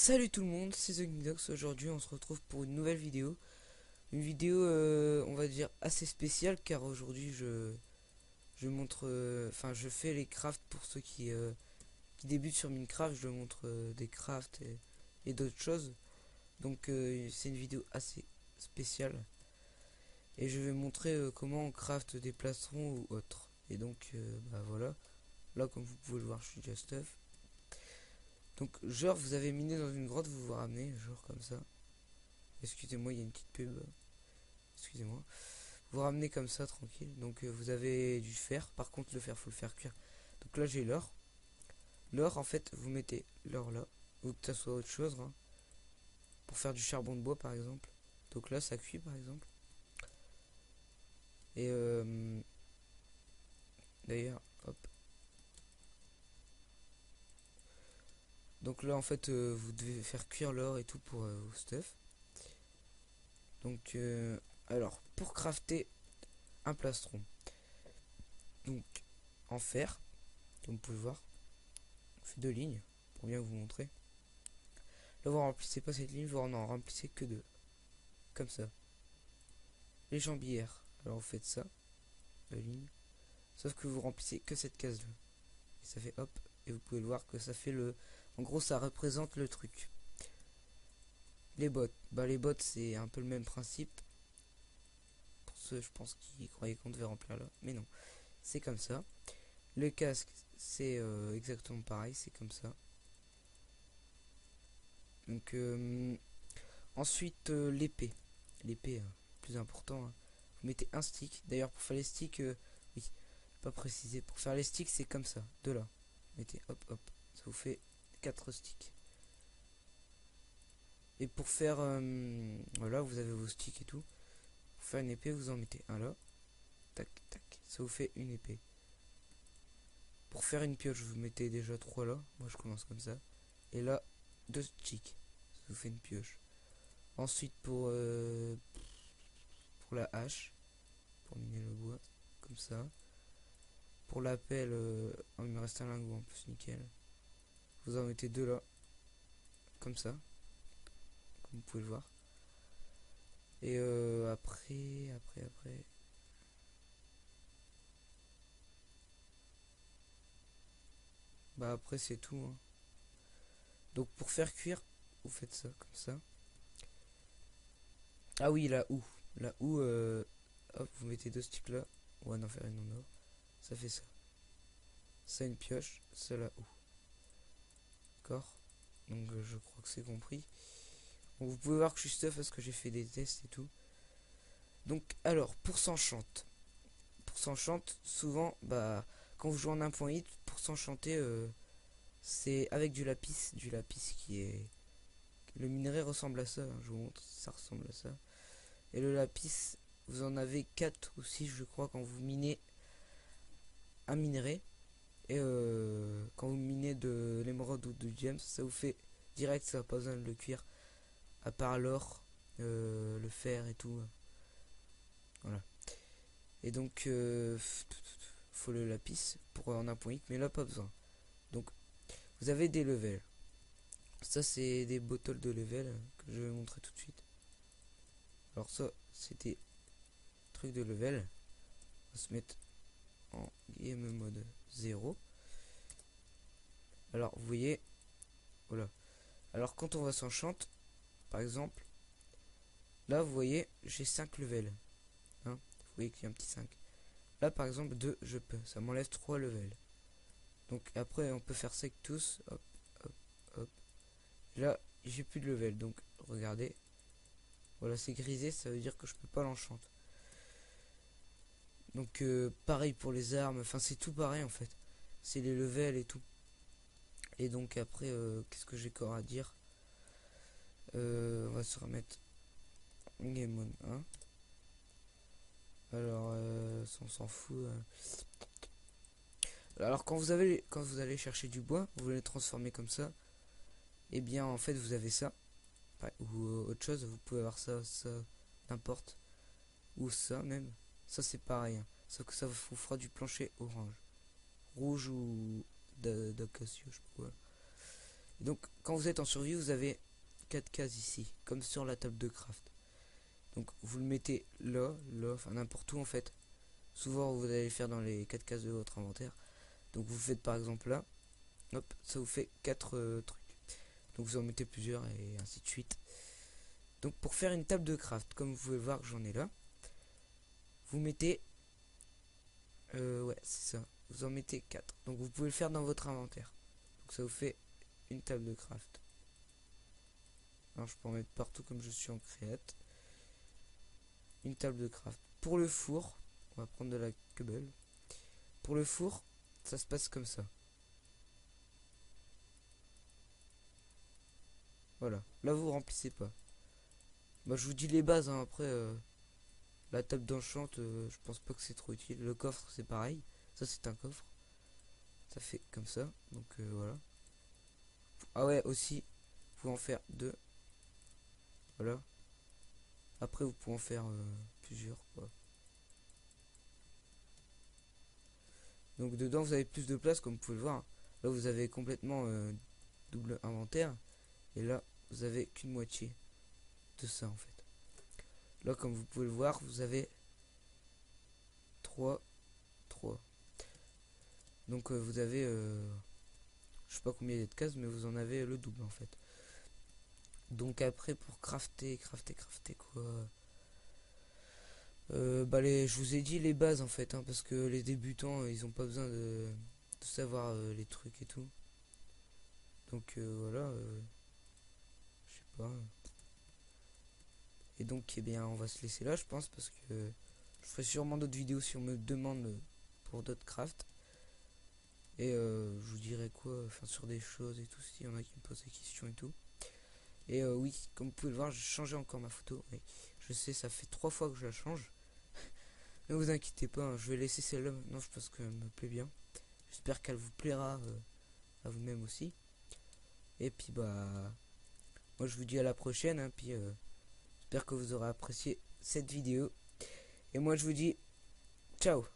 Salut tout le monde, c'est TheGuidox. Aujourd'hui on se retrouve pour une nouvelle vidéo. Une vidéo on va dire assez spéciale car aujourd'hui je montre enfin je fais les crafts pour ceux qui débutent sur Minecraft. Je montre des crafts et d'autres choses. Donc c'est une vidéo assez spéciale. Et je vais montrer comment on craft des plastrons ou autres. Et donc bah voilà. Là comme vous pouvez le voir je suis déjà stuff. Donc genre vous avez miné dans une grotte, vous vous ramenez genre comme ça. Excusez-moi, il y a une petite pub. Excusez-moi. Vous ramenez comme ça tranquille. Donc vous avez du fer. Par contre le fer faut le faire cuire. Donc là j'ai l'or. L'or en fait vous mettez l'or là. Ou que ça soit autre chose. Hein, pour faire du charbon de bois par exemple. Donc là ça cuit par exemple. Et d'ailleurs hop. Donc là en fait vous devez faire cuire l'or et tout pour vos stuff. Donc alors pour crafter un plastron. Donc en fer. Comme vous pouvez le voir. On fait deux lignes. Pour bien vous montrer. Là vous remplissez pas cette ligne, vous n'en remplissez que deux. Comme ça. Les jambières. Alors vous faites ça. La ligne. Sauf que vous remplissez que cette case là. Et ça fait hop. Et vous pouvez le voir que ça fait le. En gros ça représente le truc. Les bottes. Bah les bottes c'est un peu le même principe. Pour ceux je pense qui croyaient qu'on devait remplir là. Mais non. C'est comme ça. Le casque c'est exactement pareil. C'est comme ça. Donc ensuite l'épée. L'épée plus important. Hein. Vous mettez un stick. D'ailleurs pour faire les sticks. Oui. Pas précisé. Pour faire les sticks c'est comme ça. De là. Mettez hop hop. Ça vous fait 4 sticks. Et pour faire voilà vous avez vos sticks et tout. Pour faire une épée vous en mettez un là. Tac tac. Ça vous fait une épée. Pour faire une pioche vous mettez déjà 3 là. Moi je commence comme ça. Et là 2 sticks. Ça vous fait une pioche. Ensuite pour la hache. Pour miner le bois. Comme ça. Pour la pelle, oh, il me reste un lingot en plus, nickel. Vous en mettez deux là. Comme ça. Comme vous pouvez le voir. Et après. Bah après c'est tout. Hein. Donc pour faire cuire, vous faites ça, comme ça. Ah oui, la houe. La houe, hop, vous mettez deux sticks là. On va en faire une en or. Ça fait ça. Ça une pioche, ça la houe. D'accord. Donc je crois que c'est compris. Bon, vous pouvez voir que je suis stuff parce que j'ai fait des tests et tout. Donc alors, pour s'enchante. Pour s'enchante, souvent, bah, quand vous jouez en 1.8, pour s'enchanter, c'est avec du lapis. Du lapis qui est... Le minerai ressemble à ça, hein, je vous montre, ça ressemble à ça. Et le lapis, vous en avez 4 ou 6, je crois, quand vous minez un minerai. Et quand vous minez de l'émeraude ou de gems, ça vous fait direct, ça, pas besoin de le cuire. À part l'or, le fer et tout. Voilà. Et donc, faut le lapis pour en 1.8, mais là, pas besoin. Donc, vous avez des levels. Ça, c'est des bottles de level que je vais montrer tout de suite. Alors ça, c'était truc de level. On va se mettre en game mode 0. Alors, vous voyez, voilà. Alors, quand on va s'enchante, par exemple, là, vous voyez, j'ai 5 levels. Hein, vous voyez qu'il y a un petit 5. Là, par exemple, 2, je peux. Ça m'enlève 3 levels. Donc, après, on peut faire ça avec tous. Hop, hop, hop. Là, j'ai plus de level. Donc, regardez. Voilà, c'est grisé, ça veut dire que je peux pas l'enchanter. Donc pareil pour les armes, enfin c'est tout pareil en fait. C'est les levels et tout. Et donc après, qu'est-ce que j'ai encore à dire. On va se remettre Game on 1. Alors, on s'en fout. Alors quand vous allez chercher du bois, vous voulez transformer comme ça. Et bien en fait vous avez ça. Ou autre chose, vous pouvez avoir ça, ça, n'importe. Ou ça même. Ça c'est pareil. Hein. Sauf que ça vous fera du plancher orange. Rouge ou d'acacia, je sais pas quoi. Et donc quand vous êtes en survie, vous avez 4 cases ici, comme sur la table de craft. Donc vous le mettez là, enfin n'importe où en fait. Souvent vous allez le faire dans les 4 cases de votre inventaire. Donc vous faites par exemple là, hop, ça vous fait 4 trucs. Donc vous en mettez plusieurs et ainsi de suite. Donc pour faire une table de craft, comme vous pouvez voir que j'en ai là, vous mettez, ouais c'est ça, vous en mettez 4. Donc vous pouvez le faire dans votre inventaire. Donc ça vous fait une table de craft. Alors je peux en mettre partout comme je suis en créate. Une table de craft. Pour le four, on va prendre de la cobble. Pour le four, ça se passe comme ça. Voilà, là vous remplissez pas. Moi je vous dis les bases, hein. Après la table d'enchant, je pense pas que c'est trop utile. Le coffre c'est pareil, ça c'est un coffre. Ça fait comme ça, donc voilà. Ah ouais, aussi, vous pouvez en faire 2. Voilà. Après vous pouvez en faire plusieurs, quoi. Donc dedans vous avez plus de place comme vous pouvez le voir. Là vous avez complètement double inventaire. Et là vous avez qu'une moitié de ça en fait. Là comme vous pouvez le voir, vous avez 3. Donc vous avez je sais pas combien il y a de cases, mais vous en avez le double en fait. Donc après pour crafter quoi, bah je vous ai dit les bases en fait, hein, parce que les débutants ils ont pas besoin de savoir les trucs et tout. Donc voilà, je sais pas. Et donc eh bien on va se laisser là je pense, parce que je ferai sûrement d'autres vidéos si on me demande pour d'autres crafts. Et je vous dirai quoi, enfin sur des choses et tout, s'il y en a qui me posent des questions et tout. Et oui, comme vous pouvez le voir, j'ai changé encore ma photo. Et je sais, ça fait 3 fois que je la change. Ne vous inquiétez pas, hein, je vais laisser celle-là maintenant, je pense qu'elle me plaît bien. J'espère qu'elle vous plaira à vous-même aussi. Et puis bah, moi je vous dis à la prochaine, hein, puis j'espère que vous aurez apprécié cette vidéo. Et moi je vous dis ciao.